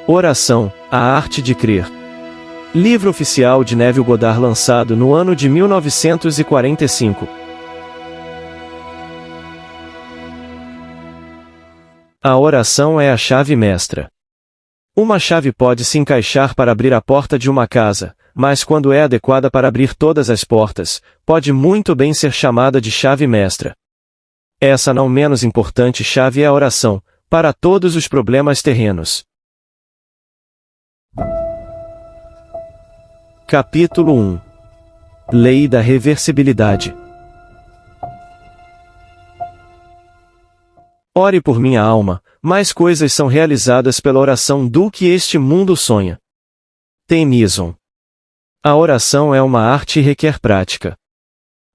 Oração, a arte de crer. Livro oficial de Neville Goddard lançado no ano de 1945. A oração é a chave mestra. Uma chave pode se encaixar para abrir a porta de uma casa, mas quando é adequada para abrir todas as portas, pode muito bem ser chamada de chave mestra. Essa não menos importante chave é a oração, para todos os problemas terrenos. Capítulo 1. Lei da reversibilidade. Ore por minha alma, mais coisas são realizadas pela oração do que este mundo sonha. Tennyson. A oração é uma arte e requer prática.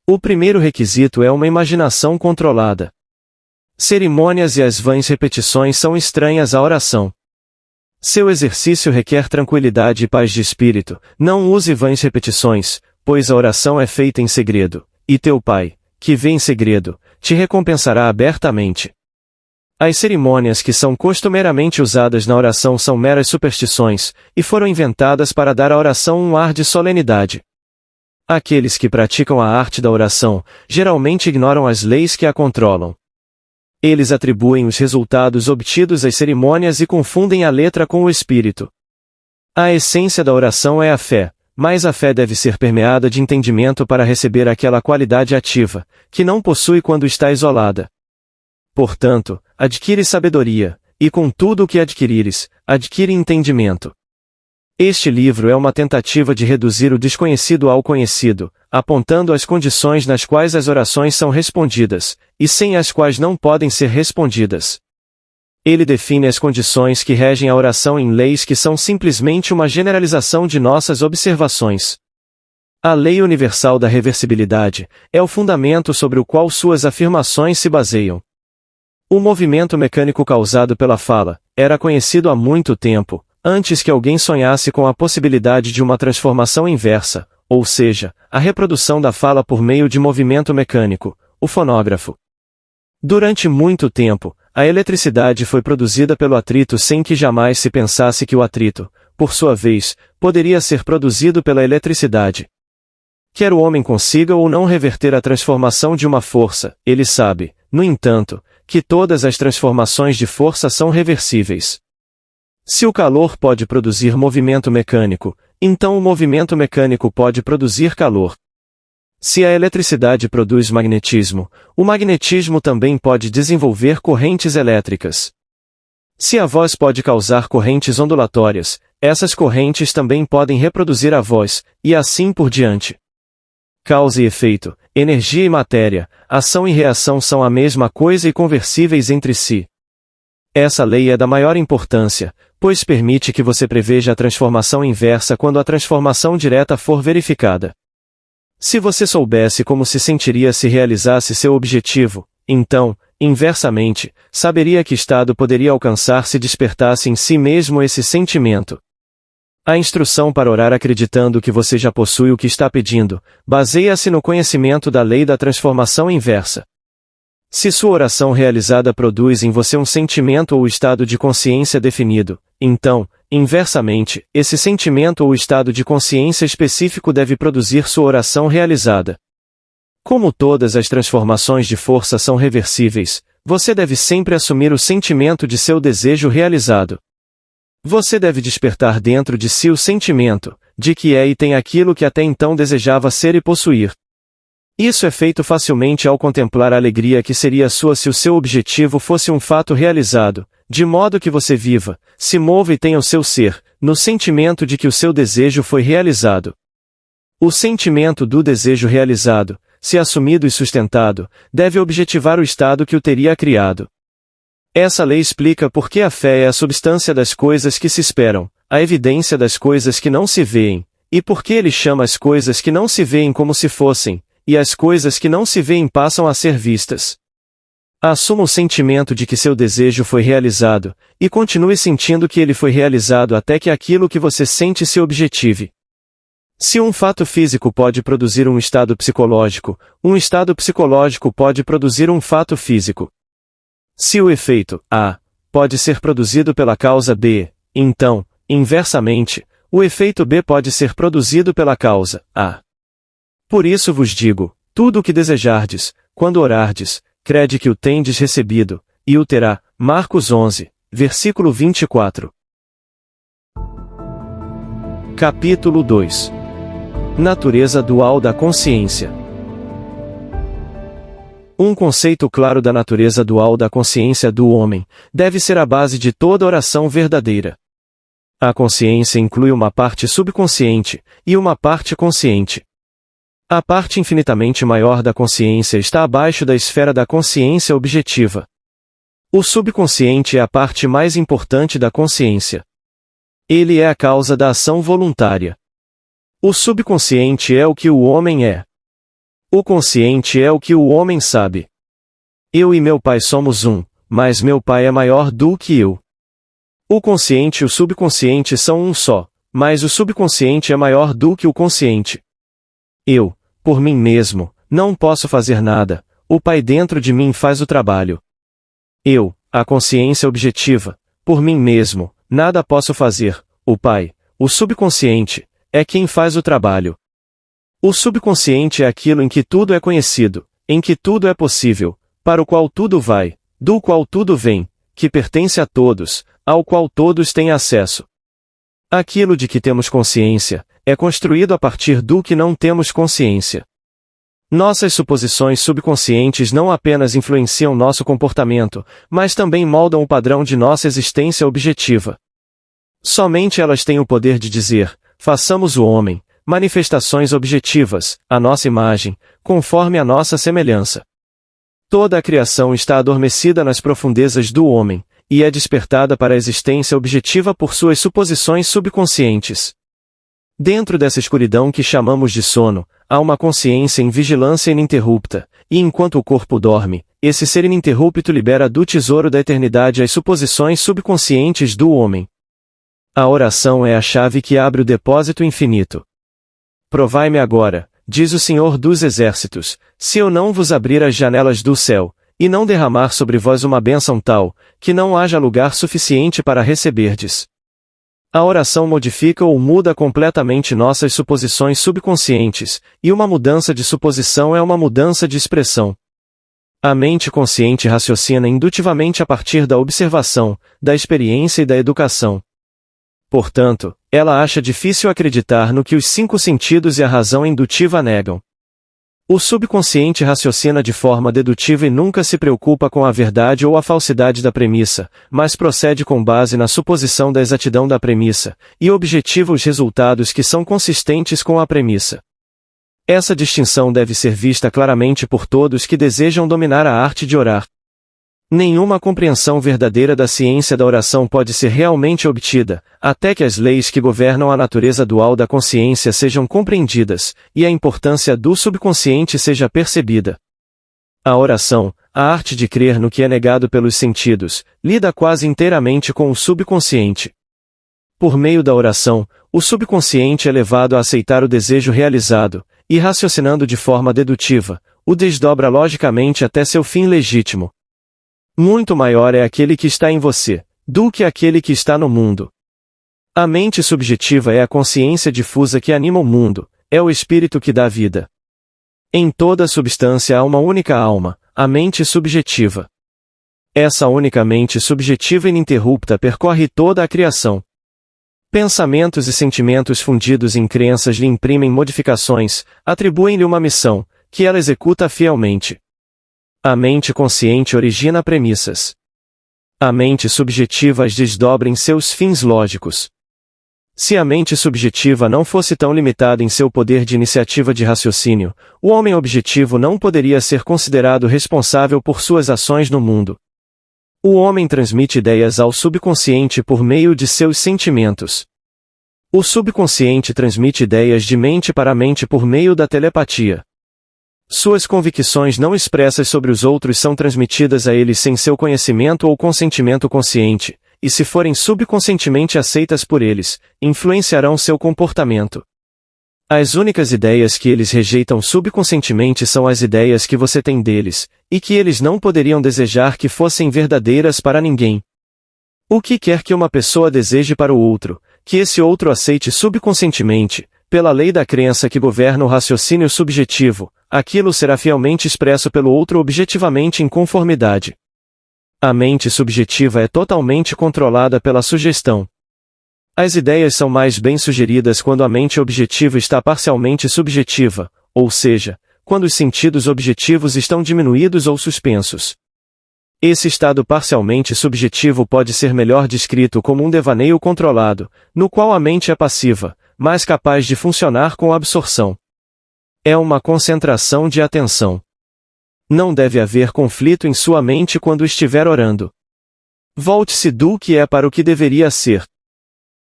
O primeiro requisito é uma imaginação controlada. Cerimônias e as vãs repetições são estranhas à oração. Seu exercício requer tranquilidade e paz de espírito, não use vãs repetições, pois a oração é feita em segredo, e teu Pai, que vê em segredo, te recompensará abertamente. As cerimônias que são costumeiramente usadas na oração são meras superstições, e foram inventadas para dar à oração um ar de solenidade. Aqueles que praticam a arte da oração, geralmente ignoram as leis que a controlam. Eles atribuem os resultados obtidos às cerimônias e confundem a letra com o espírito. A essência da oração é a fé, mas a fé deve ser permeada de entendimento para receber aquela qualidade ativa, que não possui quando está isolada. Portanto, adquire sabedoria, e com tudo o que adquirires, adquire entendimento. Este livro é uma tentativa de reduzir o desconhecido ao conhecido, apontando as condições nas quais as orações são respondidas, e sem as quais não podem ser respondidas. Ele define as condições que regem a oração em leis que são simplesmente uma generalização de nossas observações. A lei universal da reversibilidade é o fundamento sobre o qual suas afirmações se baseiam. O movimento mecânico causado pela fala era conhecido há muito tempo, antes que alguém sonhasse com a possibilidade de uma transformação inversa, ou seja, a reprodução da fala por meio de movimento mecânico, o fonógrafo. Durante muito tempo, a eletricidade foi produzida pelo atrito sem que jamais se pensasse que o atrito, por sua vez, poderia ser produzido pela eletricidade. Quer o homem consiga ou não reverter a transformação de uma força, ele sabe, no entanto, que todas as transformações de força são reversíveis. Se o calor pode produzir movimento mecânico, então o movimento mecânico pode produzir calor. Se a eletricidade produz magnetismo, o magnetismo também pode desenvolver correntes elétricas. Se a voz pode causar correntes ondulatórias, essas correntes também podem reproduzir a voz, e assim por diante. Causa e efeito, energia e matéria, ação e reação são a mesma coisa e conversíveis entre si. Essa lei é da maior importância, pois permite que você preveja a transformação inversa quando a transformação direta for verificada. Se você soubesse como se sentiria se realizasse seu objetivo, então, inversamente, saberia que estado poderia alcançar se despertasse em si mesmo esse sentimento. A instrução para orar acreditando que você já possui o que está pedindo, baseia-se no conhecimento da lei da transformação inversa. Se sua oração realizada produz em você um sentimento ou estado de consciência definido, então, inversamente, esse sentimento ou estado de consciência específico deve produzir sua oração realizada. Como todas as transformações de força são reversíveis, você deve sempre assumir o sentimento de seu desejo realizado. Você deve despertar dentro de si o sentimento, de que é e tem aquilo que até então desejava ser e possuir. Isso é feito facilmente ao contemplar a alegria que seria sua se o seu objetivo fosse um fato realizado, de modo que você viva, se mova e tenha o seu ser, no sentimento de que o seu desejo foi realizado. O sentimento do desejo realizado, se assumido e sustentado, deve objetivar o estado que o teria criado. Essa lei explica por que a fé é a substância das coisas que se esperam, a evidência das coisas que não se veem, e por que ele chama as coisas que não se veem como se fossem, e as coisas que não se veem passam a ser vistas. Assuma o sentimento de que seu desejo foi realizado, e continue sentindo que ele foi realizado até que aquilo que você sente se objetive. Se um fato físico pode produzir um estado psicológico pode produzir um fato físico. Se o efeito A pode ser produzido pela causa B, Então, inversamente, o efeito B pode ser produzido pela causa A. Por isso vos digo, tudo o que desejardes, quando orardes, crede que o tendes recebido, e o terá. Marcos 11, versículo 24. Capítulo 2. Natureza dual da consciência. Um conceito claro da natureza dual da consciência do homem deve ser a base de toda oração verdadeira. A consciência inclui uma parte subconsciente e uma parte consciente. A parte infinitamente maior da consciência está abaixo da esfera da consciência objetiva. O subconsciente é a parte mais importante da consciência. Ele é a causa da ação voluntária. O subconsciente é o que o homem é. O consciente é o que o homem sabe. Eu e meu pai somos um, mas meu pai é maior do que eu. O consciente e o subconsciente são um só, mas o subconsciente é maior do que o consciente. Eu, por mim mesmo, não posso fazer nada, o pai dentro de mim faz o trabalho. Eu, a consciência objetiva, por mim mesmo, nada posso fazer, o pai, o subconsciente, é quem faz o trabalho. O subconsciente é aquilo em que tudo é conhecido, em que tudo é possível, para o qual tudo vai, do qual tudo vem, que pertence a todos, ao qual todos têm acesso. Aquilo de que temos consciência, é construído a partir do que não temos consciência. Nossas suposições subconscientes não apenas influenciam nosso comportamento, mas também moldam o padrão de nossa existência objetiva. Somente elas têm o poder de dizer, façamos o homem, manifestações objetivas, à nossa imagem, conforme a nossa semelhança. Toda a criação está adormecida nas profundezas do homem, e é despertada para a existência objetiva por suas suposições subconscientes. Dentro dessa escuridão que chamamos de sono, há uma consciência em vigilância ininterrupta, e enquanto o corpo dorme, esse ser ininterrupto libera do tesouro da eternidade as suposições subconscientes do homem. A oração é a chave que abre o depósito infinito. Provai-me agora, diz o Senhor dos Exércitos, se eu não vos abrir as janelas do céu, e não derramar sobre vós uma bênção tal, que não haja lugar suficiente para receberdes. A oração modifica ou muda completamente nossas suposições subconscientes, e uma mudança de suposição é uma mudança de expressão. A mente consciente raciocina indutivamente a partir da observação, da experiência e da educação. Portanto, ela acha difícil acreditar no que os 5 sentidos e a razão indutiva negam. O subconsciente raciocina de forma dedutiva e nunca se preocupa com a verdade ou a falsidade da premissa, mas procede com base na suposição da exatidão da premissa, e objetiva os resultados que são consistentes com a premissa. Essa distinção deve ser vista claramente por todos que desejam dominar a arte de orar. Nenhuma compreensão verdadeira da ciência da oração pode ser realmente obtida, até que as leis que governam a natureza dual da consciência sejam compreendidas, e a importância do subconsciente seja percebida. A oração, a arte de crer no que é negado pelos sentidos, lida quase inteiramente com o subconsciente. Por meio da oração, o subconsciente é levado a aceitar o desejo realizado, e raciocinando de forma dedutiva, o desdobra logicamente até seu fim legítimo. Muito maior é aquele que está em você, do que aquele que está no mundo. A mente subjetiva é a consciência difusa que anima o mundo, é o espírito que dá vida. Em toda a substância há uma única alma, a mente subjetiva. Essa única mente subjetiva ininterrupta percorre toda a criação. Pensamentos e sentimentos fundidos em crenças lhe imprimem modificações, atribuem-lhe uma missão, que ela executa fielmente. A mente consciente origina premissas. A mente subjetiva as desdobra em seus fins lógicos. Se a mente subjetiva não fosse tão limitada em seu poder de iniciativa de raciocínio, o homem objetivo não poderia ser considerado responsável por suas ações no mundo. O homem transmite ideias ao subconsciente por meio de seus sentimentos. O subconsciente transmite ideias de mente para a mente por meio da telepatia. Suas convicções não expressas sobre os outros são transmitidas a ele sem seu conhecimento ou consentimento consciente, e se forem subconscientemente aceitas por eles, influenciarão seu comportamento. As únicas ideias que eles rejeitam subconscientemente são as ideias que você tem deles, e que eles não poderiam desejar que fossem verdadeiras para ninguém. O que quer que uma pessoa deseje para o outro, que esse outro aceite subconscientemente, pela lei da crença que governa o raciocínio subjetivo, aquilo será fielmente expresso pelo outro objetivamente em conformidade. A mente subjetiva é totalmente controlada pela sugestão. As ideias são mais bem sugeridas quando a mente objetiva está parcialmente subjetiva, ou seja, quando os sentidos objetivos estão diminuídos ou suspensos. Esse estado parcialmente subjetivo pode ser melhor descrito como um devaneio controlado, no qual a mente é passiva, mas capaz de funcionar com absorção. É uma concentração de atenção. Não deve haver conflito em sua mente quando estiver orando. Volte-se do que é para o que deveria ser.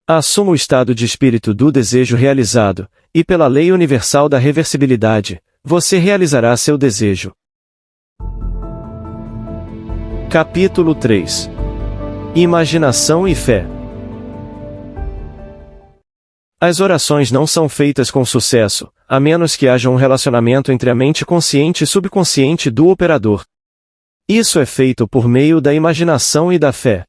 Assuma o estado de espírito do desejo realizado, e pela lei universal da reversibilidade, você realizará seu desejo. Capítulo 3. Imaginação e fé. As orações não são feitas com sucesso, a menos que haja um relacionamento entre a mente consciente e subconsciente do operador. Isso é feito por meio da imaginação e da fé.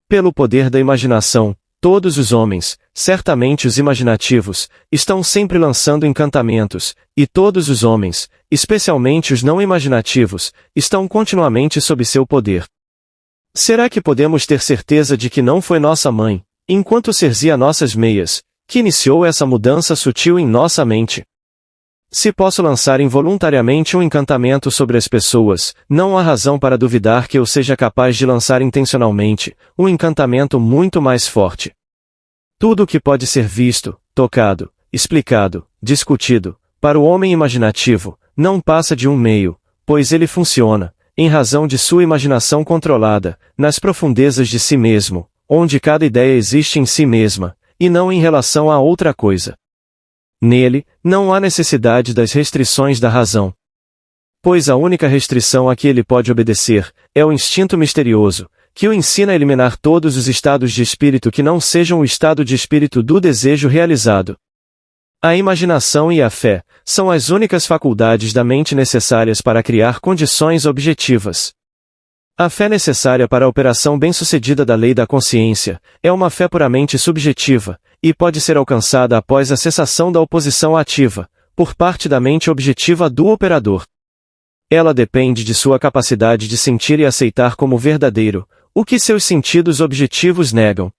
Pelo poder da imaginação, todos os homens, certamente os imaginativos, estão sempre lançando encantamentos, e todos os homens, especialmente os não imaginativos, estão continuamente sob seu poder. Será que podemos ter certeza de que não foi nossa mãe, enquanto cerzia nossas meias, que iniciou essa mudança sutil em nossa mente? Se posso lançar involuntariamente um encantamento sobre as pessoas, não há razão para duvidar que eu seja capaz de lançar intencionalmente um encantamento muito mais forte. Tudo o que pode ser visto, tocado, explicado, discutido, para o homem imaginativo, não passa de um meio, pois ele funciona, em razão de sua imaginação controlada, nas profundezas de si mesmo, onde cada ideia existe em si mesma, e não em relação a outra coisa. Nele, não há necessidade das restrições da razão. Pois a única restrição a que ele pode obedecer, é o instinto misterioso, que o ensina a eliminar todos os estados de espírito que não sejam o estado de espírito do desejo realizado. A imaginação e a fé, são as únicas faculdades da mente necessárias para criar condições objetivas. A fé necessária para a operação bem-sucedida da lei da consciência, é uma fé puramente subjetiva, e pode ser alcançada após a cessação da oposição ativa, por parte da mente objetiva do operador. Ela depende de sua capacidade de sentir e aceitar como verdadeiro, o que seus sentidos objetivos negam.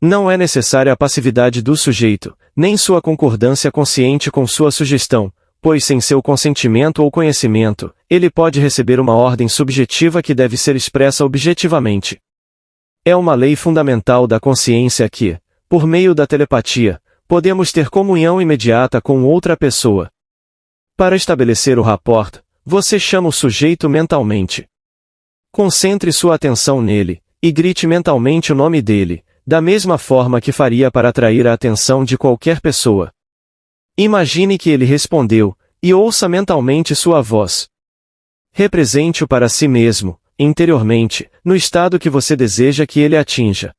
Não é necessária a passividade do sujeito, nem sua concordância consciente com sua sugestão, pois sem seu consentimento ou conhecimento, ele pode receber uma ordem subjetiva que deve ser expressa objetivamente. É uma lei fundamental da consciência que, por meio da telepatia, podemos ter comunhão imediata com outra pessoa. Para estabelecer o rapport, você chama o sujeito mentalmente. Concentre sua atenção nele, e grite mentalmente o nome dele, da mesma forma que faria para atrair a atenção de qualquer pessoa. Imagine que ele respondeu, e ouça mentalmente sua voz. Represente-o para si mesmo, interiormente, no estado que você deseja que ele atinja.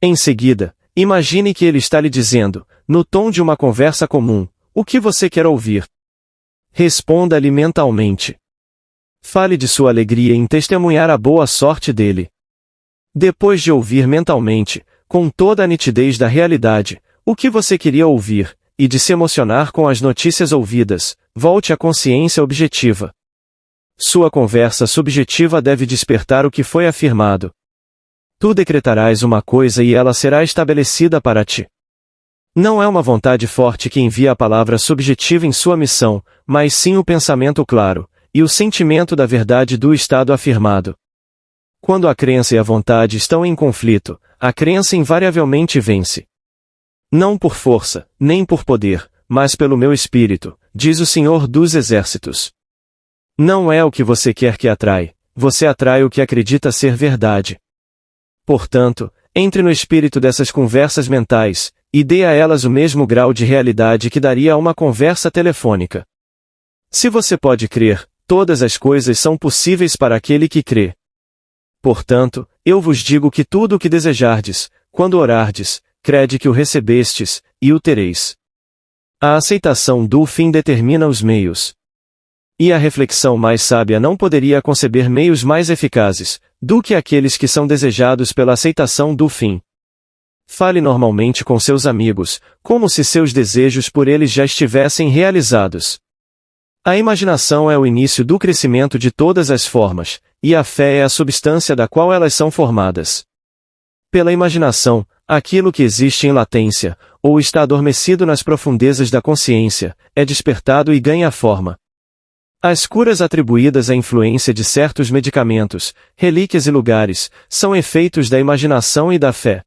Em seguida, imagine que ele está lhe dizendo, no tom de uma conversa comum, o que você quer ouvir. Responda-lhe mentalmente. Fale de sua alegria em testemunhar a boa sorte dele. Depois de ouvir mentalmente, com toda a nitidez da realidade, o que você queria ouvir, e de se emocionar com as notícias ouvidas, volte à consciência objetiva. Sua conversa subjetiva deve despertar o que foi afirmado. Tu decretarás uma coisa e ela será estabelecida para ti. Não é uma vontade forte que envia a palavra subjetiva em sua missão, mas sim o pensamento claro, e o sentimento da verdade do estado afirmado. Quando a crença e a vontade estão em conflito, a crença invariavelmente vence. Não por força, nem por poder, mas pelo meu espírito, diz o Senhor dos Exércitos. Não é o que você quer que atrai, você atrai o que acredita ser verdade. Portanto, entre no espírito dessas conversas mentais, e dê a elas o mesmo grau de realidade que daria a uma conversa telefônica. Se você pode crer, todas as coisas são possíveis para aquele que crê. Portanto, eu vos digo que tudo o que desejardes, quando orardes, crede que o recebestes, e o tereis. A aceitação do fim determina os meios. E a reflexão mais sábia não poderia conceber meios mais eficazes do que aqueles que são desejados pela aceitação do fim. Fale normalmente com seus amigos, como se seus desejos por eles já estivessem realizados. A imaginação é o início do crescimento de todas as formas, e a fé é a substância da qual elas são formadas. Pela imaginação, aquilo que existe em latência, ou está adormecido nas profundezas da consciência, é despertado e ganha forma. As curas atribuídas à influência de certos medicamentos, relíquias e lugares, são efeitos da imaginação e da fé.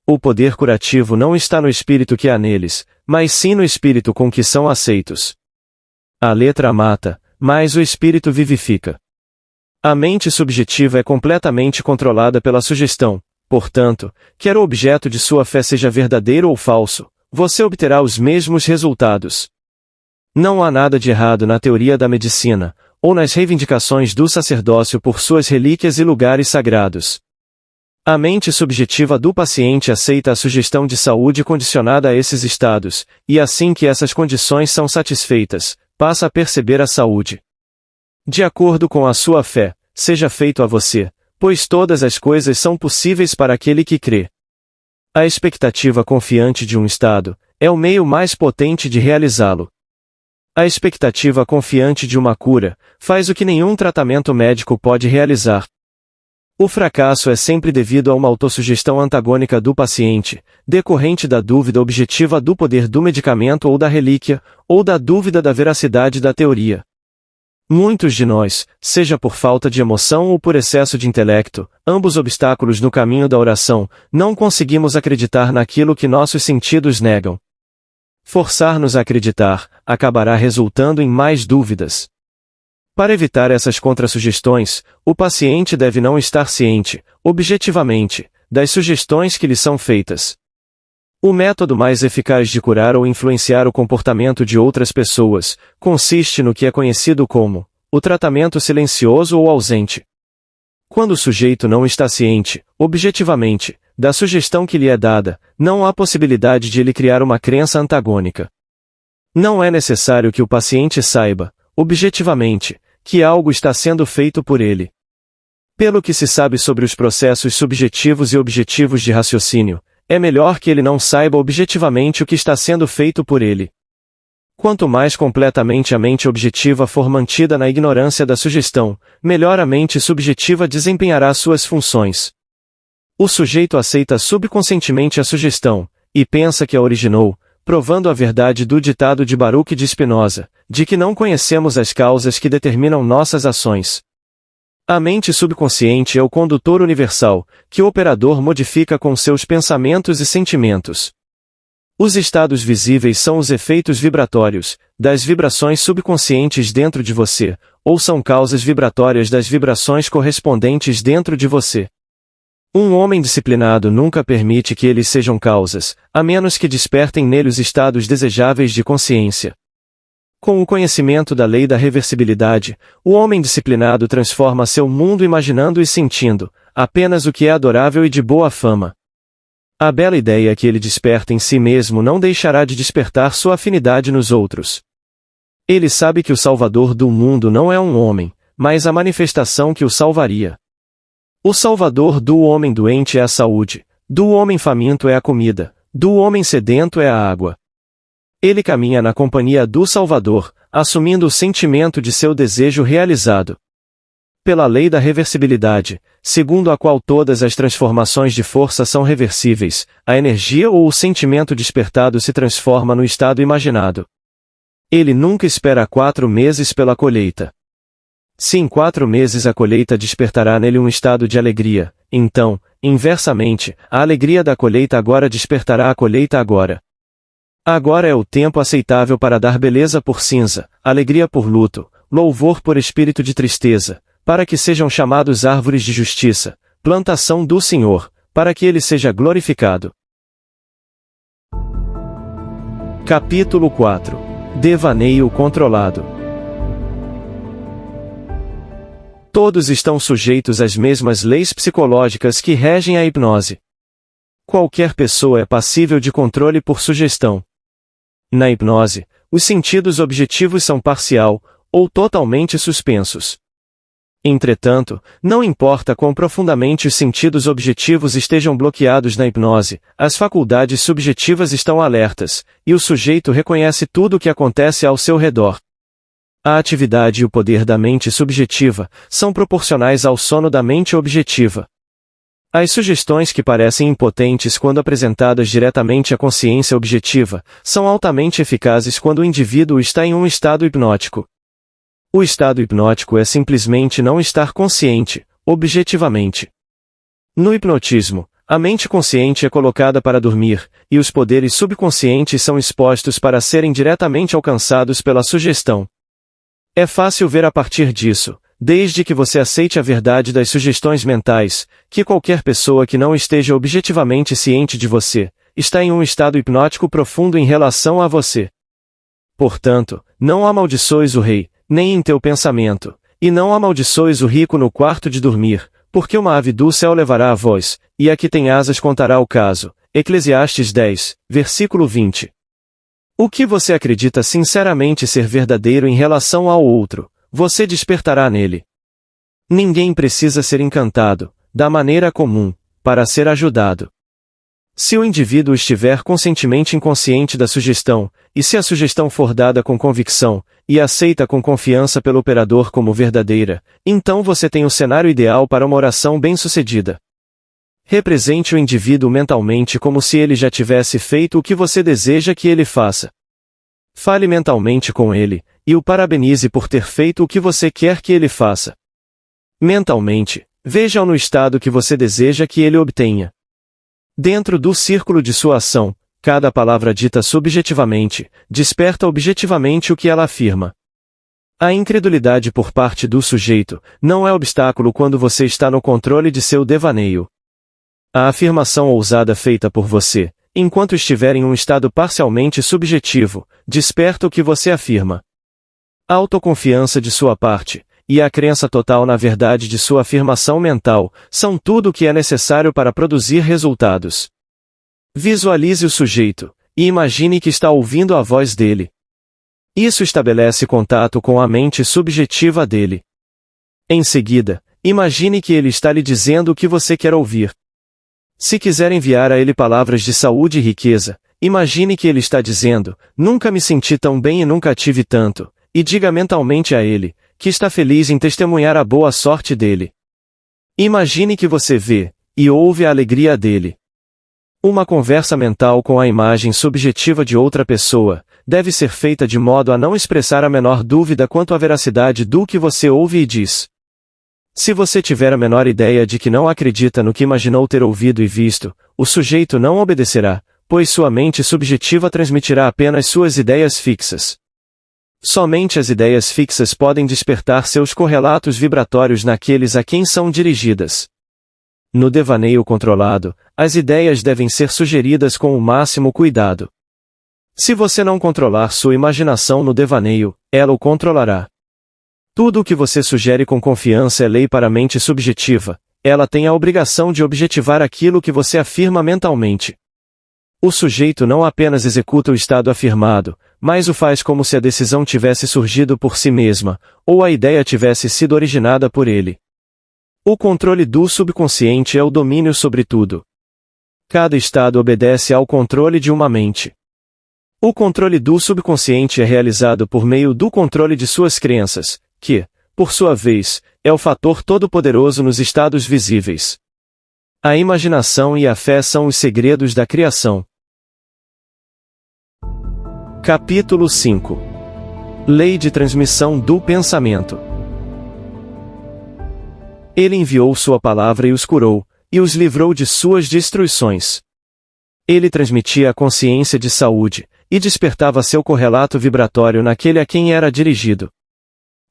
O poder curativo não está no espírito que há neles, mas sim no espírito com que são aceitos. A letra mata, mas o espírito vivifica. A mente subjetiva é completamente controlada pela sugestão, portanto, quer o objeto de sua fé seja verdadeiro ou falso, você obterá os mesmos resultados. Não há nada de errado na teoria da medicina, ou nas reivindicações do sacerdócio por suas relíquias e lugares sagrados. A mente subjetiva do paciente aceita a sugestão de saúde condicionada a esses estados, e assim que essas condições são satisfeitas, passa a perceber a saúde. De acordo com a sua fé, seja feito a você, pois todas as coisas são possíveis para aquele que crê. A expectativa confiante de um estado é o meio mais potente de realizá-lo. A expectativa confiante de uma cura faz o que nenhum tratamento médico pode realizar. O fracasso é sempre devido a uma autossugestão antagônica do paciente, decorrente da dúvida objetiva do poder do medicamento ou da relíquia, ou da dúvida da veracidade da teoria. Muitos de nós, seja por falta de emoção ou por excesso de intelecto, ambos obstáculos no caminho da oração, não conseguimos acreditar naquilo que nossos sentidos negam. Forçar-nos a acreditar acabará resultando em mais dúvidas. Para evitar essas contrassugestões, o paciente deve não estar ciente, objetivamente, das sugestões que lhe são feitas. O método mais eficaz de curar ou influenciar o comportamento de outras pessoas consiste no que é conhecido como o tratamento silencioso ou ausente. Quando o sujeito não está ciente, objetivamente, da sugestão que lhe é dada, não há possibilidade de ele criar uma crença antagônica. Não é necessário que o paciente saiba, objetivamente, que algo está sendo feito por ele. Pelo que se sabe sobre os processos subjetivos e objetivos de raciocínio, é melhor que ele não saiba objetivamente o que está sendo feito por ele. Quanto mais completamente a mente objetiva for mantida na ignorância da sugestão, melhor a mente subjetiva desempenhará suas funções. O sujeito aceita subconscientemente a sugestão, e pensa que a originou, provando a verdade do ditado de Baruch de Spinoza, de que não conhecemos as causas que determinam nossas ações. A mente subconsciente é o condutor universal, que o operador modifica com seus pensamentos e sentimentos. Os estados visíveis são os efeitos vibratórios, das vibrações subconscientes dentro de você, ou são causas vibratórias das vibrações correspondentes dentro de você. Um homem disciplinado nunca permite que eles sejam causas, a menos que despertem nele os estados desejáveis de consciência. Com o conhecimento da lei da reversibilidade, o homem disciplinado transforma seu mundo imaginando e sentindo apenas o que é adorável e de boa fama. A bela ideia que ele desperta em si mesmo não deixará de despertar sua afinidade nos outros. Ele sabe que o Salvador do mundo não é um homem, mas a manifestação que o salvaria. O Salvador do homem doente é a saúde, do homem faminto é a comida, do homem sedento é a água. Ele caminha na companhia do Salvador, assumindo o sentimento de seu desejo realizado. Pela lei da reversibilidade, segundo a qual todas as transformações de força são reversíveis, a energia ou o sentimento despertado se transforma no estado imaginado. Ele nunca espera 4 meses pela colheita. Se em 4 meses a colheita despertará nele um estado de alegria, então, inversamente, a alegria da colheita agora despertará a colheita agora. Agora é o tempo aceitável para dar beleza por cinza, alegria por luto, louvor por espírito de tristeza, para que sejam chamados árvores de justiça, plantação do Senhor, para que ele seja glorificado. Capítulo 4. Devaneio controlado. Todos estão sujeitos às mesmas leis psicológicas que regem a hipnose. Qualquer pessoa é passível de controle por sugestão. Na hipnose, os sentidos objetivos são parcial, ou totalmente suspensos. Entretanto, não importa quão profundamente os sentidos objetivos estejam bloqueados na hipnose, as faculdades subjetivas estão alertas, e o sujeito reconhece tudo o que acontece ao seu redor. A atividade e o poder da mente subjetiva são proporcionais ao sono da mente objetiva. As sugestões que parecem impotentes quando apresentadas diretamente à consciência objetiva, são altamente eficazes quando o indivíduo está em um estado hipnótico. O estado hipnótico é simplesmente não estar consciente, objetivamente. No hipnotismo, a mente consciente é colocada para dormir, e os poderes subconscientes são expostos para serem diretamente alcançados pela sugestão. É fácil ver a partir disso, desde que você aceite a verdade das sugestões mentais, que qualquer pessoa que não esteja objetivamente ciente de você, está em um estado hipnótico profundo em relação a você. Portanto, não amaldiçoes o rei, nem em teu pensamento, e não amaldiçoes o rico no quarto de dormir, porque uma ave do céu levará a voz, e a que tem asas contará o caso. Eclesiastes 10, versículo 20. O que você acredita sinceramente ser verdadeiro em relação ao outro, você despertará nele. Ninguém precisa ser encantado, da maneira comum, para ser ajudado. Se o indivíduo estiver conscientemente inconsciente da sugestão, e se a sugestão for dada com convicção, e aceita com confiança pelo operador como verdadeira, então você tem o cenário ideal para uma oração bem-sucedida. Represente o indivíduo mentalmente como se ele já tivesse feito o que você deseja que ele faça. Fale mentalmente com ele, e o parabenize por ter feito o que você quer que ele faça. Mentalmente, veja-o no estado que você deseja que ele obtenha. Dentro do círculo de sua ação, cada palavra dita subjetivamente, desperta objetivamente o que ela afirma. A incredulidade por parte do sujeito não é obstáculo quando você está no controle de seu devaneio. A afirmação ousada feita por você, enquanto estiver em um estado parcialmente subjetivo, desperta o que você afirma. A autoconfiança de sua parte, e a crença total na verdade de sua afirmação mental, são tudo o que é necessário para produzir resultados. Visualize o sujeito, e imagine que está ouvindo a voz dele. Isso estabelece contato com a mente subjetiva dele. Em seguida, imagine que ele está lhe dizendo o que você quer ouvir. Se quiser enviar a ele palavras de saúde e riqueza, imagine que ele está dizendo: "Nunca me senti tão bem e nunca tive tanto", e diga mentalmente a ele, que está feliz em testemunhar a boa sorte dele. Imagine que você vê, e ouve a alegria dele. Uma conversa mental com a imagem subjetiva de outra pessoa, deve ser feita de modo a não expressar a menor dúvida quanto à veracidade do que você ouve e diz. Se você tiver a menor ideia de que não acredita no que imaginou ter ouvido e visto, o sujeito não obedecerá, pois sua mente subjetiva transmitirá apenas suas ideias fixas. Somente as ideias fixas podem despertar seus correlatos vibratórios naqueles a quem são dirigidas. No devaneio controlado, as ideias devem ser sugeridas com o máximo cuidado. Se você não controlar sua imaginação no devaneio, ela o controlará. Tudo o que você sugere com confiança é lei para a mente subjetiva, ela tem a obrigação de objetivar aquilo que você afirma mentalmente. O sujeito não apenas executa o estado afirmado, mas o faz como se a decisão tivesse surgido por si mesma, ou a ideia tivesse sido originada por ele. O controle do subconsciente é o domínio sobre tudo. Cada estado obedece ao controle de uma mente. O controle do subconsciente é realizado por meio do controle de suas crenças, que, por sua vez, é o fator todo-poderoso nos estados visíveis. A imaginação e a fé são os segredos da criação. Capítulo 5. Lei de transmissão do pensamento. Ele enviou sua palavra e os curou, e os livrou de suas destruições. Ele transmitia a consciência de saúde, e despertava seu correlato vibratório naquele a quem era dirigido.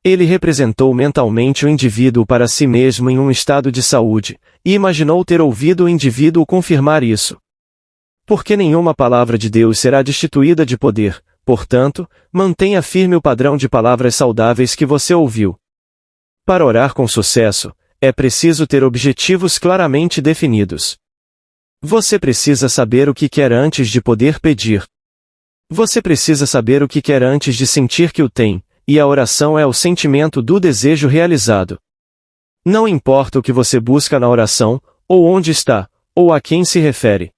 Ele representou mentalmente o indivíduo para si mesmo em um estado de saúde, e imaginou ter ouvido o indivíduo confirmar isso. Porque nenhuma palavra de Deus será destituída de poder, portanto, mantenha firme o padrão de palavras saudáveis que você ouviu. Para orar com sucesso, é preciso ter objetivos claramente definidos. Você precisa saber o que quer antes de poder pedir. Você precisa saber o que quer antes de sentir que o tem, e a oração é o sentimento do desejo realizado. Não importa o que você busca na oração, ou onde está, ou a quem se refere.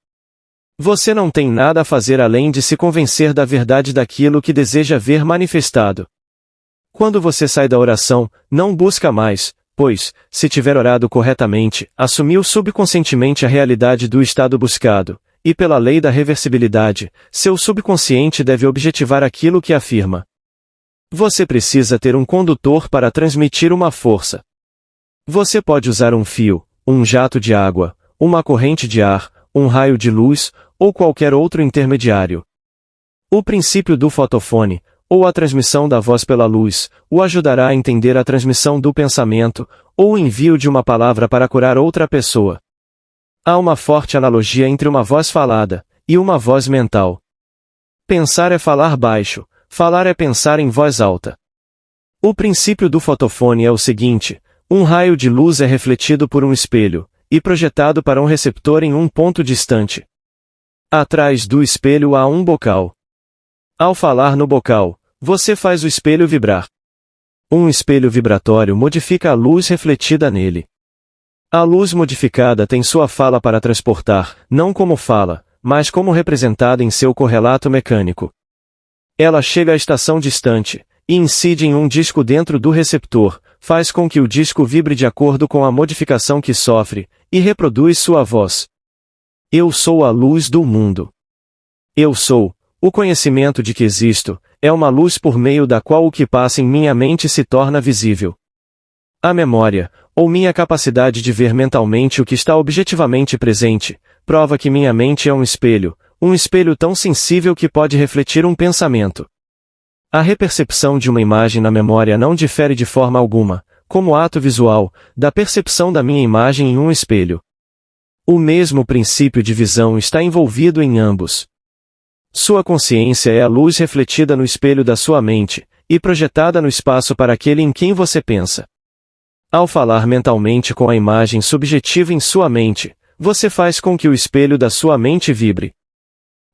Você não tem nada a fazer além de se convencer da verdade daquilo que deseja ver manifestado. Quando você sai da oração, não busca mais, pois, se tiver orado corretamente, assumiu subconscientemente a realidade do estado buscado, e pela lei da reversibilidade, seu subconsciente deve objetivar aquilo que afirma. Você precisa ter um condutor para transmitir uma força. Você pode usar um fio, um jato de água, uma corrente de ar, um raio de luz, ou qualquer outro intermediário. O princípio do fotofone, ou a transmissão da voz pela luz, o ajudará a entender a transmissão do pensamento, ou o envio de uma palavra para curar outra pessoa. Há uma forte analogia entre uma voz falada, e uma voz mental. Pensar é falar baixo, falar é pensar em voz alta. O princípio do fotofone é o seguinte: um raio de luz é refletido por um espelho, e projetado para um receptor em um ponto distante. Atrás do espelho há um bocal. Ao falar no bocal, você faz o espelho vibrar. Um espelho vibratório modifica a luz refletida nele. A luz modificada tem sua fala para transportar, não como fala, mas como representada em seu correlato mecânico. Ela chega à estação distante, e incide em um disco dentro do receptor, faz com que o disco vibre de acordo com a modificação que sofre, e reproduz sua voz. Eu sou a luz do mundo. Eu sou, o conhecimento de que existo, é uma luz por meio da qual o que passa em minha mente se torna visível. A memória, ou minha capacidade de ver mentalmente o que está objetivamente presente, prova que minha mente é um espelho tão sensível que pode refletir um pensamento. A repercepção de uma imagem na memória não difere de forma alguma, como ato visual, da percepção da minha imagem em um espelho. O mesmo princípio de visão está envolvido em ambos. Sua consciência é a luz refletida no espelho da sua mente, e projetada no espaço para aquele em quem você pensa. Ao falar mentalmente com a imagem subjetiva em sua mente, você faz com que o espelho da sua mente vibre.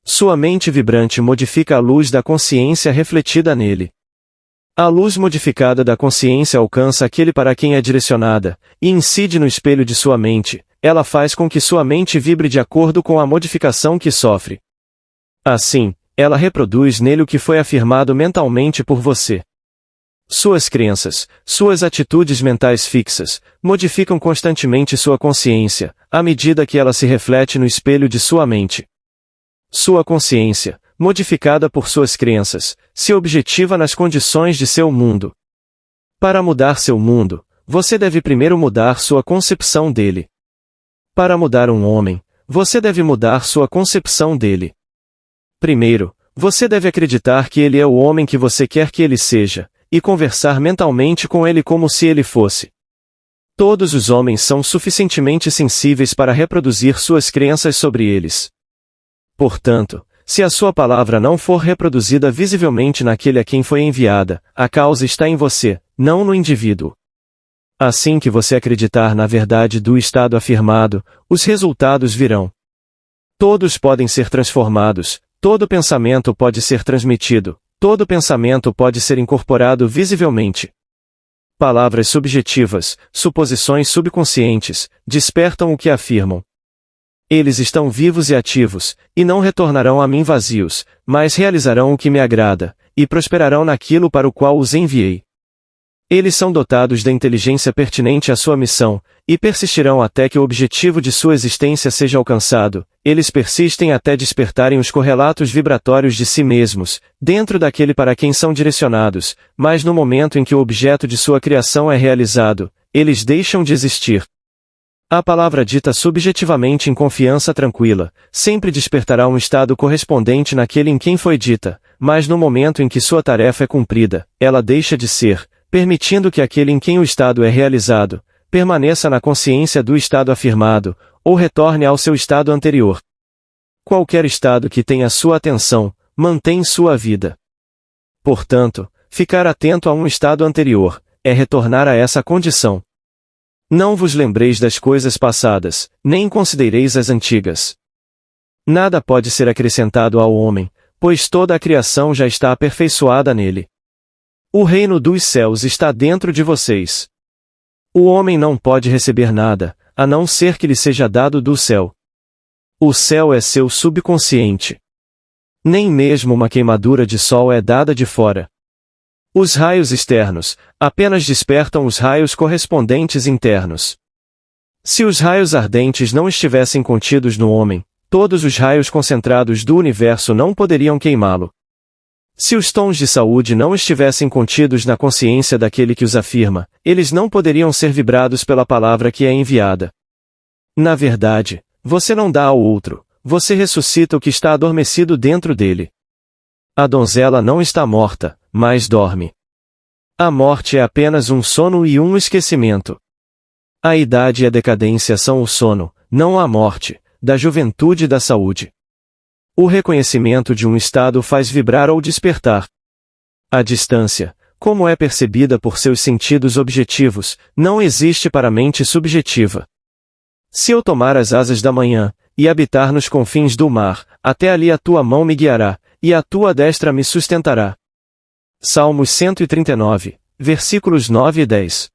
Sua mente vibrante modifica a luz da consciência refletida nele. A luz modificada da consciência alcança aquele para quem é direcionada, e incide no espelho de sua mente. Ela faz com que sua mente vibre de acordo com a modificação que sofre. Assim, ela reproduz nele o que foi afirmado mentalmente por você. Suas crenças, suas atitudes mentais fixas, modificam constantemente sua consciência, à medida que ela se reflete no espelho de sua mente. Sua consciência, modificada por suas crenças, se objetiva nas condições de seu mundo. Para mudar seu mundo, você deve primeiro mudar sua concepção dele. Para mudar um homem, você deve mudar sua concepção dele. Primeiro, você deve acreditar que ele é o homem que você quer que ele seja, e conversar mentalmente com ele como se ele fosse. Todos os homens são suficientemente sensíveis para reproduzir suas crenças sobre eles. Portanto, se a sua palavra não for reproduzida visivelmente naquele a quem foi enviada, a causa está em você, não no indivíduo. Assim que você acreditar na verdade do estado afirmado, os resultados virão. Todos podem ser transformados, todo pensamento pode ser transmitido, todo pensamento pode ser incorporado visivelmente. Palavras subjetivas, suposições subconscientes, despertam o que afirmam. Eles estão vivos e ativos, e não retornarão a mim vazios, mas realizarão o que me agrada, e prosperarão naquilo para o qual os enviei. Eles são dotados da inteligência pertinente à sua missão, e persistirão até que o objetivo de sua existência seja alcançado. Eles persistem até despertarem os correlatos vibratórios de si mesmos, dentro daquele para quem são direcionados, mas no momento em que o objeto de sua criação é realizado, eles deixam de existir. A palavra dita subjetivamente em confiança tranquila, sempre despertará um estado correspondente naquele em quem foi dita, mas no momento em que sua tarefa é cumprida, ela deixa de ser, permitindo que aquele em quem o estado é realizado, permaneça na consciência do estado afirmado, ou retorne ao seu estado anterior. Qualquer estado que tenha sua atenção, mantém sua vida. Portanto, ficar atento a um estado anterior, é retornar a essa condição. Não vos lembreis das coisas passadas, nem considereis as antigas. Nada pode ser acrescentado ao homem, pois toda a criação já está aperfeiçoada nele. O reino dos céus está dentro de vocês. O homem não pode receber nada, a não ser que lhe seja dado do céu. O céu é seu subconsciente. Nem mesmo uma queimadura de sol é dada de fora. Os raios externos apenas despertam os raios correspondentes internos. Se os raios ardentes não estivessem contidos no homem, todos os raios concentrados do universo não poderiam queimá-lo. Se os tons de saúde não estivessem contidos na consciência daquele que os afirma, eles não poderiam ser vibrados pela palavra que é enviada. Na verdade, você não dá ao outro, você ressuscita o que está adormecido dentro dele. A donzela não está morta, mas dorme. A morte é apenas um sono e um esquecimento. A idade e a decadência são o sono, não a morte, da juventude e da saúde. O reconhecimento de um estado faz vibrar ou despertar. A distância, como é percebida por seus sentidos objetivos, não existe para a mente subjetiva. Se eu tomar as asas da manhã, e habitar nos confins do mar, até ali a tua mão me guiará, e a tua destra me sustentará. Salmos 139, versículos 9 e 10.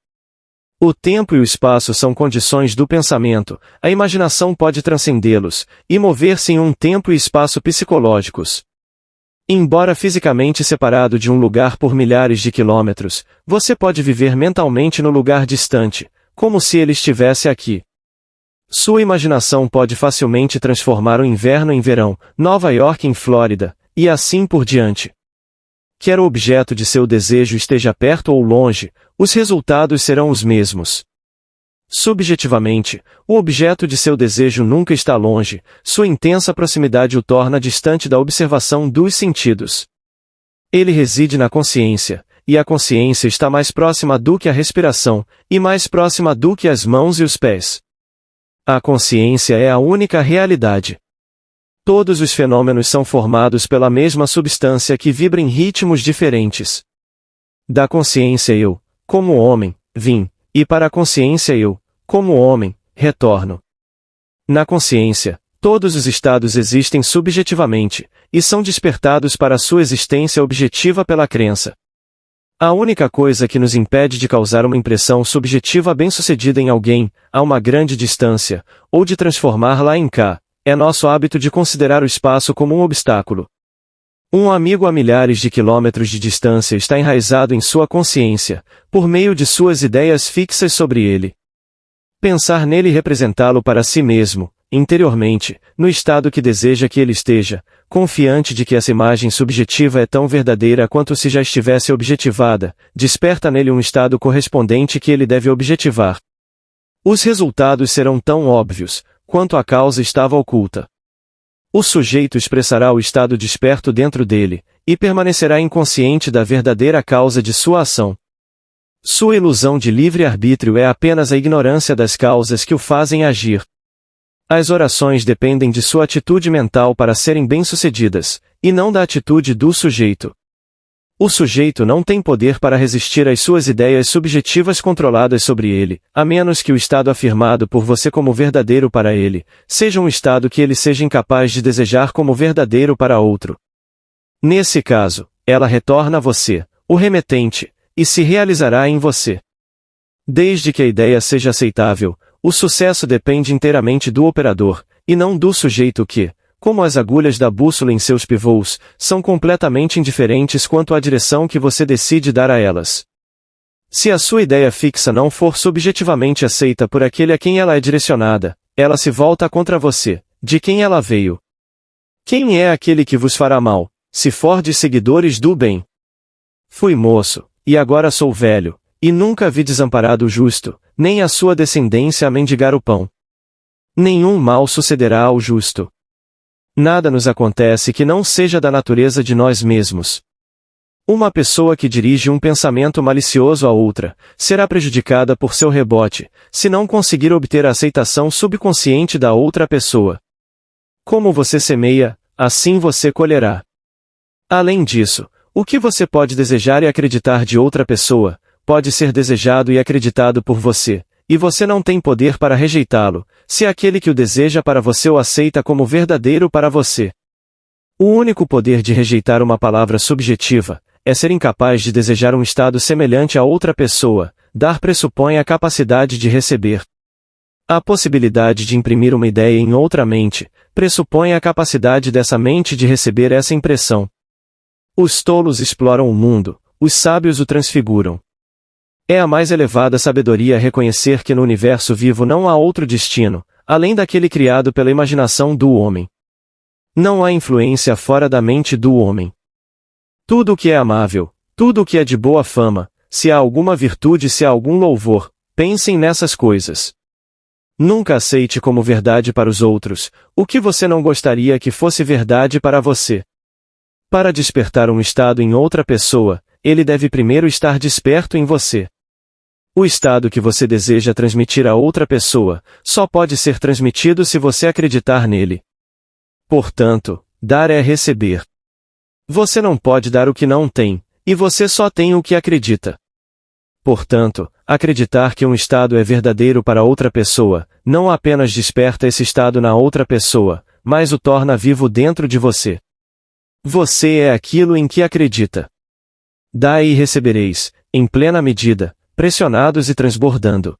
O tempo e o espaço são condições do pensamento, a imaginação pode transcendê-los, e mover-se em um tempo e espaço psicológicos. Embora fisicamente separado de um lugar por milhares de quilômetros, você pode viver mentalmente no lugar distante, como se ele estivesse aqui. Sua imaginação pode facilmente transformar o inverno em verão, Nova York em Flórida, e assim por diante. Quer o objeto de seu desejo esteja perto ou longe, os resultados serão os mesmos. Subjetivamente, o objeto de seu desejo nunca está longe, sua intensa proximidade o torna distante da observação dos sentidos. Ele reside na consciência, e a consciência está mais próxima do que a respiração, e mais próxima do que as mãos e os pés. A consciência é a única realidade. Todos os fenômenos são formados pela mesma substância que vibra em ritmos diferentes. Da consciência eu, como homem, vim, e para a consciência eu, como homem, retorno. Na consciência, todos os estados existem subjetivamente, e são despertados para a sua existência objetiva pela crença. A única coisa que nos impede de causar uma impressão subjetiva bem-sucedida em alguém, a uma grande distância, ou de transformá-la em cá, é nosso hábito de considerar o espaço como um obstáculo. Um amigo a milhares de quilômetros de distância está enraizado em sua consciência, por meio de suas ideias fixas sobre ele. Pensar nele e representá-lo para si mesmo, interiormente, no estado que deseja que ele esteja, confiante de que essa imagem subjetiva é tão verdadeira quanto se já estivesse objetivada, desperta nele um estado correspondente que ele deve objetivar. Os resultados serão tão óbvios, quanto a causa estava oculta. O sujeito expressará o estado desperto dentro dele, e permanecerá inconsciente da verdadeira causa de sua ação. Sua ilusão de livre-arbítrio é apenas a ignorância das causas que o fazem agir. As orações dependem de sua atitude mental para serem bem-sucedidas, e não da atitude do sujeito. O sujeito não tem poder para resistir às suas ideias subjetivas controladas sobre ele, a menos que o estado afirmado por você como verdadeiro para ele, seja um estado que ele seja incapaz de desejar como verdadeiro para outro. Nesse caso, ela retorna a você, o remetente, e se realizará em você. Desde que a ideia seja aceitável, o sucesso depende inteiramente do operador, e não do sujeito que, como as agulhas da bússola em seus pivôs, são completamente indiferentes quanto à direção que você decide dar a elas. Se a sua ideia fixa não for subjetivamente aceita por aquele a quem ela é direcionada, ela se volta contra você, de quem ela veio. Quem é aquele que vos fará mal, se fordes seguidores do bem? Fui moço, e agora sou velho, e nunca vi desamparado o justo, nem a sua descendência a mendigar o pão. Nenhum mal sucederá ao justo. Nada nos acontece que não seja da natureza de nós mesmos. Uma pessoa que dirige um pensamento malicioso a outra, será prejudicada por seu rebote, se não conseguir obter a aceitação subconsciente da outra pessoa. Como você semeia, assim você colherá. Além disso, o que você pode desejar e acreditar de outra pessoa, pode ser desejado e acreditado por você, e você não tem poder para rejeitá-lo, se aquele que o deseja para você o aceita como verdadeiro para você. O único poder de rejeitar uma palavra subjetiva, é ser incapaz de desejar um estado semelhante a outra pessoa. Dar pressupõe a capacidade de receber. A possibilidade de imprimir uma ideia em outra mente, pressupõe a capacidade dessa mente de receber essa impressão. Os tolos exploram o mundo, os sábios o transfiguram. É a mais elevada sabedoria reconhecer que no universo vivo não há outro destino, além daquele criado pela imaginação do homem. Não há influência fora da mente do homem. Tudo o que é amável, tudo o que é de boa fama, se há alguma virtude, se há algum louvor, pensem nessas coisas. Nunca aceite como verdade para os outros o que você não gostaria que fosse verdade para você. Para despertar um estado em outra pessoa, ele deve primeiro estar desperto em você. O estado que você deseja transmitir a outra pessoa só pode ser transmitido se você acreditar nele. Portanto, dar é receber. Você não pode dar o que não tem, e você só tem o que acredita. Portanto, acreditar que um estado é verdadeiro para outra pessoa, não apenas desperta esse estado na outra pessoa, mas o torna vivo dentro de você. Você é aquilo em que acredita. Dai e recebereis, em plena medida, pressionados e transbordando.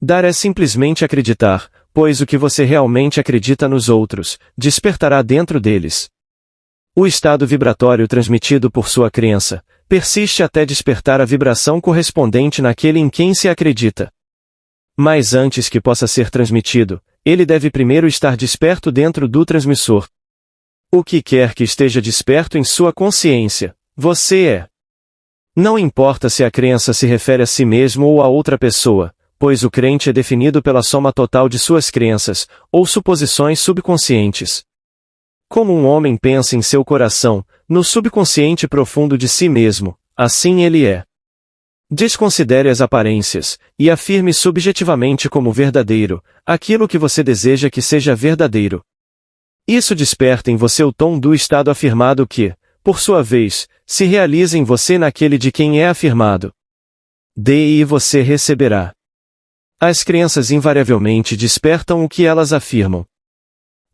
Dar é simplesmente acreditar, pois o que você realmente acredita nos outros, despertará dentro deles. O estado vibratório transmitido por sua crença, persiste até despertar a vibração correspondente naquele em quem se acredita. Mas antes que possa ser transmitido, ele deve primeiro estar desperto dentro do transmissor. O que quer que esteja desperto em sua consciência, você é. Não importa se a crença se refere a si mesmo ou a outra pessoa, pois o crente é definido pela soma total de suas crenças, ou suposições subconscientes. Como um homem pensa em seu coração, no subconsciente profundo de si mesmo, assim ele é. Desconsidere as aparências, e afirme subjetivamente como verdadeiro, aquilo que você deseja que seja verdadeiro. Isso desperta em você o tom do estado afirmado que, por sua vez, se realiza em você naquele de quem é afirmado. Dê e você receberá. As crenças invariavelmente despertam o que elas afirmam.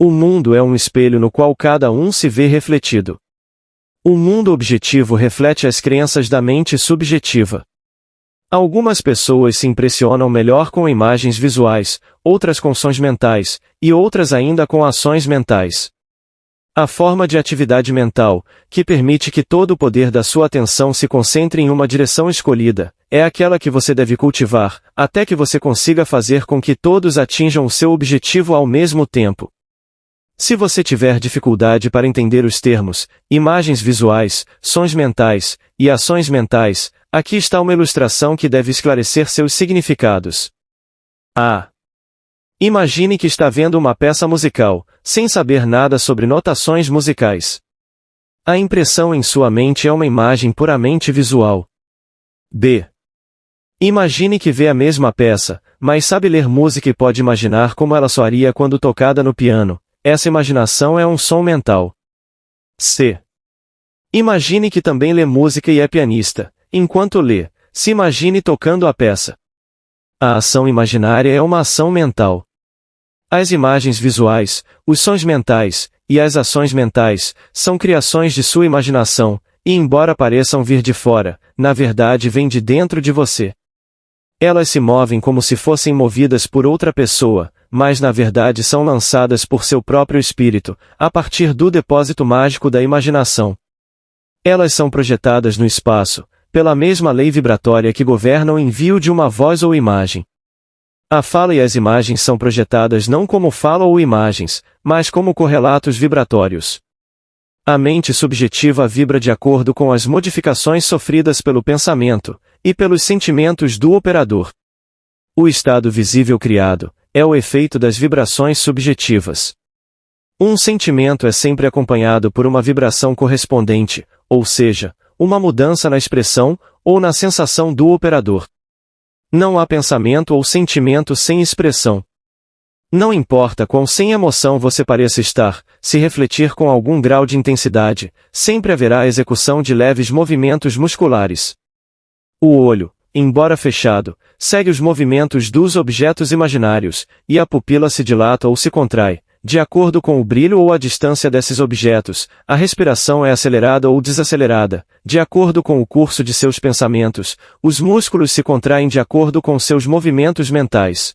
O mundo é um espelho no qual cada um se vê refletido. O mundo objetivo reflete as crenças da mente subjetiva. Algumas pessoas se impressionam melhor com imagens visuais, outras com sons mentais, e outras ainda com ações mentais. A forma de atividade mental, que permite que todo o poder da sua atenção se concentre em uma direção escolhida, é aquela que você deve cultivar, até que você consiga fazer com que todos atinjam o seu objetivo ao mesmo tempo. Se você tiver dificuldade para entender os termos, imagens visuais, sons mentais, e ações mentais, aqui está uma ilustração que deve esclarecer seus significados. A. Imagine que está vendo uma peça musical, sem saber nada sobre notações musicais. A impressão em sua mente é uma imagem puramente visual. B. Imagine que vê a mesma peça, mas sabe ler música e pode imaginar como ela soaria quando tocada no piano. Essa imaginação é um som mental. C. Imagine que também lê música e é pianista. Enquanto lê, se imagine tocando a peça. A ação imaginária é uma ação mental. As imagens visuais, os sons mentais, e as ações mentais, são criações de sua imaginação, e embora pareçam vir de fora, na verdade vêm de dentro de você. Elas se movem como se fossem movidas por outra pessoa, mas na verdade são lançadas por seu próprio espírito, a partir do depósito mágico da imaginação. Elas são projetadas no espaço, pela mesma lei vibratória que governa o envio de uma voz ou imagem. A fala e as imagens são projetadas não como fala ou imagens, mas como correlatos vibratórios. A mente subjetiva vibra de acordo com as modificações sofridas pelo pensamento, e pelos sentimentos do operador. O estado visível criado é o efeito das vibrações subjetivas. Um sentimento é sempre acompanhado por uma vibração correspondente, ou seja, uma mudança na expressão, ou na sensação do operador. Não há pensamento ou sentimento sem expressão. Não importa quão sem emoção você pareça estar, se refletir com algum grau de intensidade, sempre haverá a execução de leves movimentos musculares. O olho, embora fechado, segue os movimentos dos objetos imaginários, e a pupila se dilata ou se contrai, de acordo com o brilho ou a distância desses objetos, a respiração é acelerada ou desacelerada, de acordo com o curso de seus pensamentos, os músculos se contraem de acordo com seus movimentos mentais.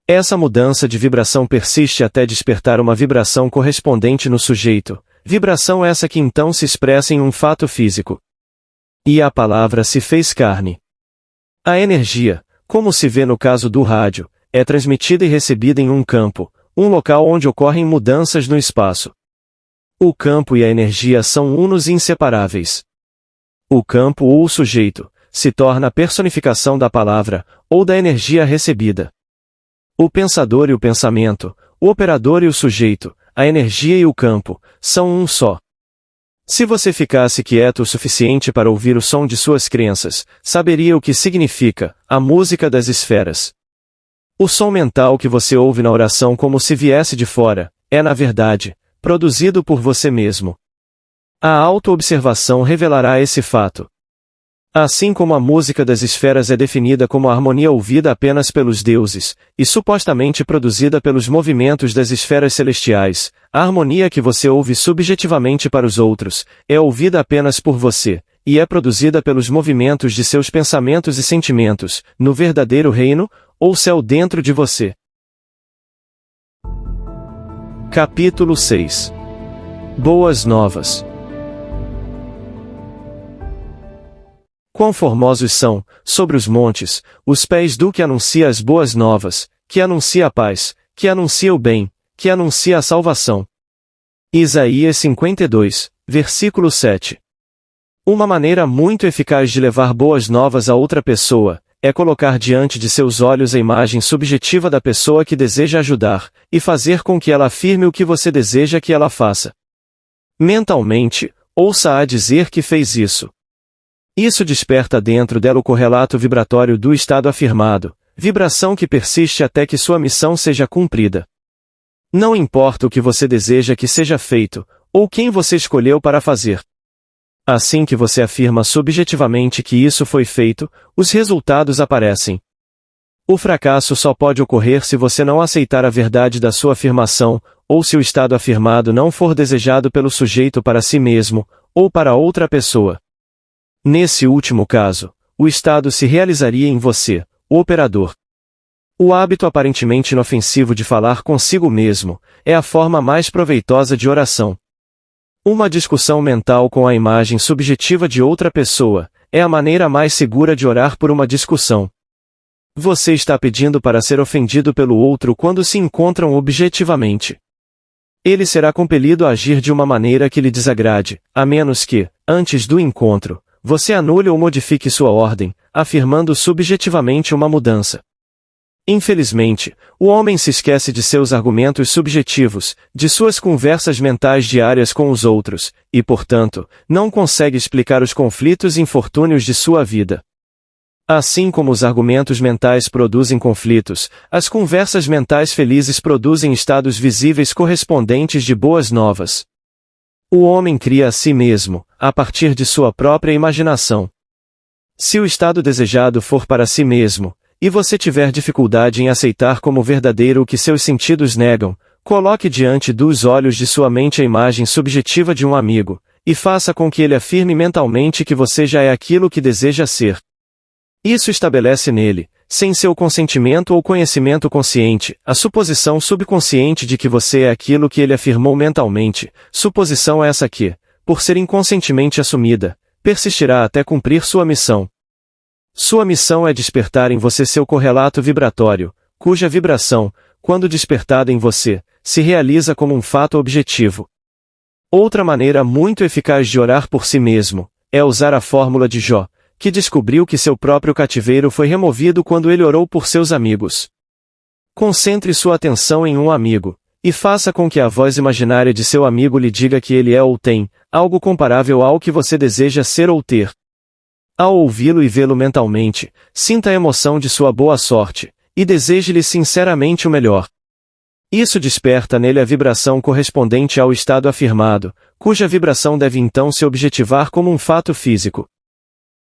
Essa mudança de vibração persiste até despertar uma vibração correspondente no sujeito, vibração essa que então se expressa em um fato físico. E a palavra se fez carne. A energia, como se vê no caso do rádio, é transmitida e recebida em um campo, um local onde ocorrem mudanças no espaço. O campo e a energia são unos e inseparáveis. O campo ou o sujeito se torna a personificação da palavra, ou da energia recebida. O pensador e o pensamento, o operador e o sujeito, a energia e o campo, são um só. Se você ficasse quieto o suficiente para ouvir o som de suas crenças, saberia o que significa a música das esferas. O som mental que você ouve na oração como se viesse de fora, é na verdade, produzido por você mesmo. A autoobservação revelará esse fato. Assim como a música das esferas é definida como a harmonia ouvida apenas pelos deuses, e supostamente produzida pelos movimentos das esferas celestiais, a harmonia que você ouve subjetivamente para os outros, é ouvida apenas por você, e é produzida pelos movimentos de seus pensamentos e sentimentos, no verdadeiro reino, ou céu dentro de você. Capítulo 6. Boas Novas. Quão formosos são, sobre os montes, os pés do que anuncia as boas novas, que anuncia a paz, que anuncia o bem, que anuncia a salvação. Isaías 52, versículo 7. Uma maneira muito eficaz de levar boas novas a outra pessoa, é colocar diante de seus olhos a imagem subjetiva da pessoa que deseja ajudar, e fazer com que ela afirme o que você deseja que ela faça. Mentalmente, ouça-a dizer que fez isso. Isso desperta dentro dela o correlato vibratório do estado afirmado, vibração que persiste até que sua missão seja cumprida. Não importa o que você deseja que seja feito, ou quem você escolheu para fazer. Assim que você afirma subjetivamente que isso foi feito, os resultados aparecem. O fracasso só pode ocorrer se você não aceitar a verdade da sua afirmação, ou se o estado afirmado não for desejado pelo sujeito para si mesmo, ou para outra pessoa. Nesse último caso, o estado se realizaria em você, o operador. O hábito aparentemente inofensivo de falar consigo mesmo, é a forma mais proveitosa de oração. Uma discussão mental com a imagem subjetiva de outra pessoa, é a maneira mais segura de orar por uma discussão. Você está pedindo para ser ofendido pelo outro quando se encontram objetivamente. Ele será compelido a agir de uma maneira que lhe desagrade, a menos que, antes do encontro, você anule ou modifique sua ordem, afirmando subjetivamente uma mudança. Infelizmente, o homem se esquece de seus argumentos subjetivos, de suas conversas mentais diárias com os outros, e portanto, não consegue explicar os conflitos e infortúnios de sua vida. Assim como os argumentos mentais produzem conflitos, as conversas mentais felizes produzem estados visíveis correspondentes de boas novas. O homem cria a si mesmo, a partir de sua própria imaginação. Se o estado desejado for para si mesmo, e você tiver dificuldade em aceitar como verdadeiro o que seus sentidos negam, coloque diante dos olhos de sua mente a imagem subjetiva de um amigo, e faça com que ele afirme mentalmente que você já é aquilo que deseja ser. Isso estabelece nele, sem seu consentimento ou conhecimento consciente, a suposição subconsciente de que você é aquilo que ele afirmou mentalmente, suposição essa que, por ser inconscientemente assumida, persistirá até cumprir sua missão. Sua missão é despertar em você seu correlato vibratório, cuja vibração, quando despertada em você, se realiza como um fato objetivo. Outra maneira muito eficaz de orar por si mesmo, é usar a fórmula de Jó, que descobriu que seu próprio cativeiro foi removido quando ele orou por seus amigos. Concentre sua atenção em um amigo, e faça com que a voz imaginária de seu amigo lhe diga que ele é ou tem, algo comparável ao que você deseja ser ou ter. Ao ouvi-lo e vê-lo mentalmente, sinta a emoção de sua boa sorte, e deseje-lhe sinceramente o melhor. Isso desperta nele a vibração correspondente ao estado afirmado, cuja vibração deve então se objetivar como um fato físico.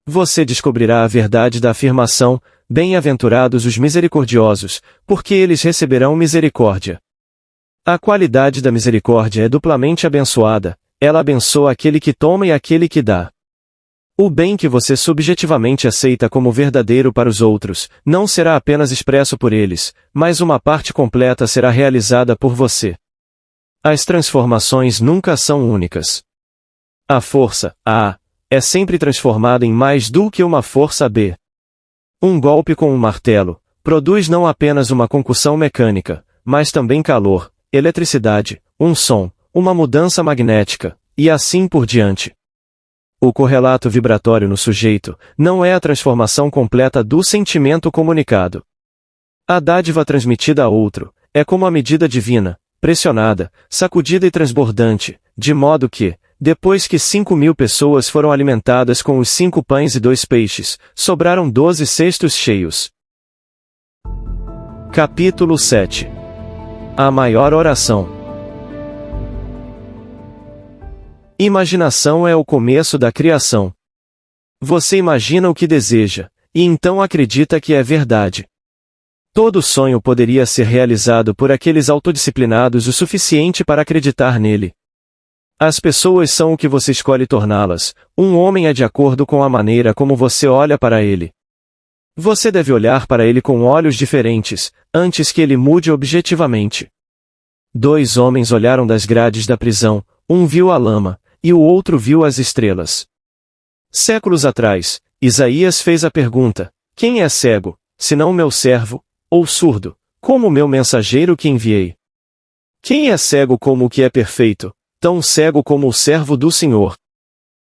Você descobrirá a verdade da afirmação, bem-aventurados os misericordiosos, porque eles receberão misericórdia. A qualidade da misericórdia é duplamente abençoada, ela abençoa aquele que toma e aquele que dá. O bem que você subjetivamente aceita como verdadeiro para os outros, não será apenas expresso por eles, mas uma parte completa será realizada por você. As transformações nunca são únicas. A força, A, é sempre transformada em mais do que uma força B. Um golpe com um martelo produz não apenas uma concussão mecânica, mas também calor, eletricidade, um som, uma mudança magnética, e assim por diante. O correlato vibratório no sujeito não é a transformação completa do sentimento comunicado. A dádiva transmitida a outro é como a medida divina, pressionada, sacudida e transbordante, de modo que, depois que 5.000 pessoas foram alimentadas com os 5 pães e 2 peixes, sobraram 12 cestos cheios. Capítulo 7. A maior oração. Imaginação é o começo da criação. Você imagina o que deseja, e então acredita que é verdade. Todo sonho poderia ser realizado por aqueles autodisciplinados o suficiente para acreditar nele. As pessoas são o que você escolhe torná-las, um homem é de acordo com a maneira como você olha para ele. Você deve olhar para ele com olhos diferentes, antes que ele mude objetivamente. 2 homens olharam das grades da prisão, um viu a lama, e o outro viu as estrelas. Séculos atrás, Isaías fez a pergunta: quem é cego, senão meu servo, ou surdo, como o meu mensageiro que enviei? Quem é cego como o que é perfeito, tão cego como o servo do Senhor?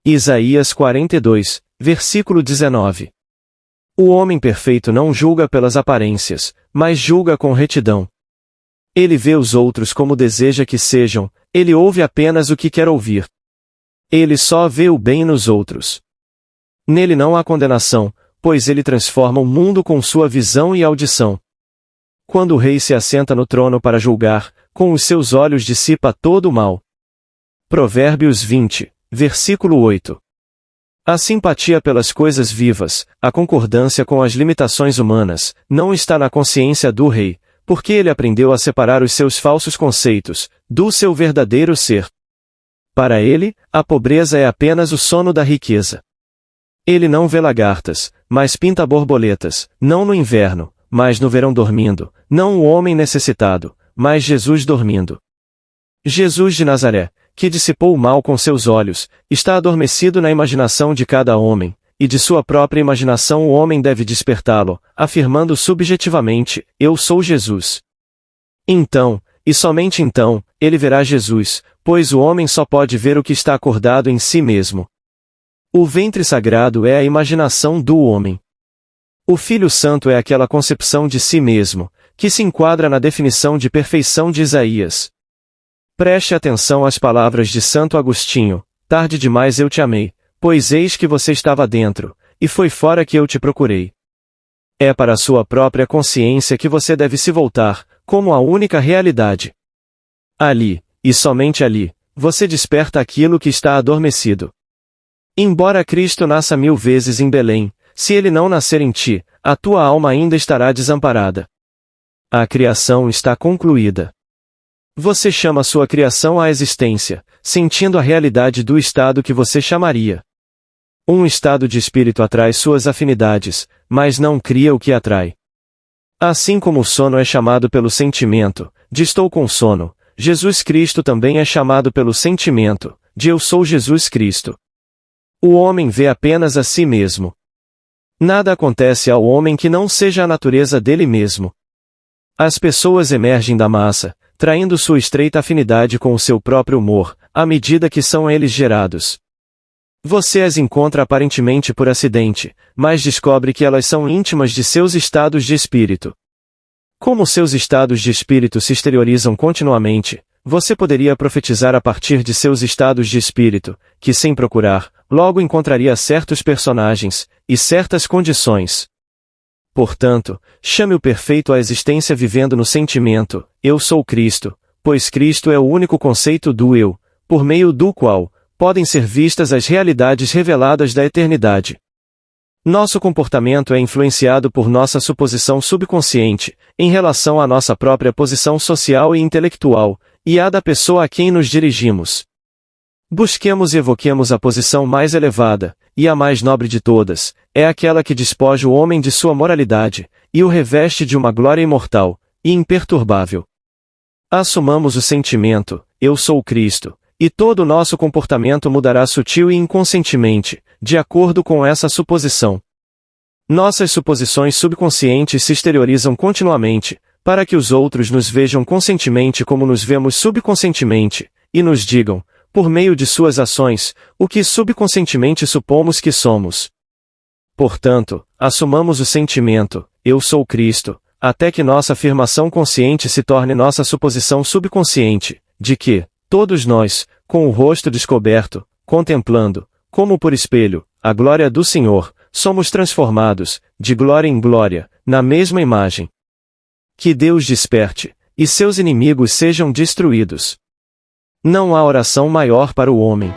Isaías 42, versículo 19. O homem perfeito não julga pelas aparências, mas julga com retidão. Ele vê os outros como deseja que sejam, ele ouve apenas o que quer ouvir. Ele só vê o bem nos outros. Nele não há condenação, pois ele transforma o mundo com sua visão e audição. Quando o rei se assenta no trono para julgar, com os seus olhos dissipa todo o mal. Provérbios 20, versículo 8. A simpatia pelas coisas vivas, a concordância com as limitações humanas, não está na consciência do rei, porque ele aprendeu a separar os seus falsos conceitos, do seu verdadeiro ser. Para ele, a pobreza é apenas o sono da riqueza. Ele não vê lagartas, mas pinta borboletas, não no inverno, mas no verão dormindo, não o homem necessitado, mas Jesus dormindo. Jesus de Nazaré, que dissipou o mal com seus olhos, está adormecido na imaginação de cada homem, e de sua própria imaginação o homem deve despertá-lo, afirmando subjetivamente: eu sou Jesus. Então, e somente então, ele verá Jesus, pois o homem só pode ver o que está acordado em si mesmo. O ventre sagrado é a imaginação do homem. O Filho Santo é aquela concepção de si mesmo, que se enquadra na definição de perfeição de Isaías. Preste atenção às palavras de Santo Agostinho: tarde demais eu te amei, pois eis que você estava dentro, e foi fora que eu te procurei. É para a sua própria consciência que você deve se voltar, como a única realidade. Ali, e somente ali, você desperta aquilo que está adormecido. Embora Cristo nasça 1000 vezes em Belém, se ele não nascer em ti, a tua alma ainda estará desamparada. A criação está concluída. Você chama sua criação à existência, sentindo a realidade do estado que você chamaria. Um estado de espírito atrai suas afinidades, mas não cria o que atrai. Assim como o sono é chamado pelo sentimento, de estou com sono, Jesus Cristo também é chamado pelo sentimento, de eu sou Jesus Cristo. O homem vê apenas a si mesmo. Nada acontece ao homem que não seja a natureza dele mesmo. As pessoas emergem da massa, traindo sua estreita afinidade com o seu próprio humor, à medida que são eles gerados. Você as encontra aparentemente por acidente, mas descobre que elas são íntimas de seus estados de espírito. Como seus estados de espírito se exteriorizam continuamente, você poderia profetizar a partir de seus estados de espírito, que sem procurar, logo encontraria certos personagens, e certas condições. Portanto, chame o perfeito à existência vivendo no sentimento: eu sou Cristo, pois Cristo é o único conceito do eu, por meio do qual podem ser vistas as realidades reveladas da eternidade. Nosso comportamento é influenciado por nossa suposição subconsciente, em relação à nossa própria posição social e intelectual, e à da pessoa a quem nos dirigimos. Busquemos e evoquemos a posição mais elevada, e a mais nobre de todas, é aquela que despoja o homem de sua moralidade, e o reveste de uma glória imortal, e imperturbável. Assumamos o sentimento, eu sou Cristo, e todo o nosso comportamento mudará sutil e inconscientemente, de acordo com essa suposição. Nossas suposições subconscientes se exteriorizam continuamente, para que os outros nos vejam conscientemente como nos vemos subconscientemente, e nos digam, por meio de suas ações, o que subconscientemente supomos que somos. Portanto, assumamos o sentimento, eu sou Cristo, até que nossa afirmação consciente se torne nossa suposição subconsciente, de que, todos nós, com o rosto descoberto, contemplando, como por espelho, a glória do Senhor, somos transformados, de glória em glória, na mesma imagem. Que Deus desperte, e seus inimigos sejam destruídos. Não há oração maior para o homem.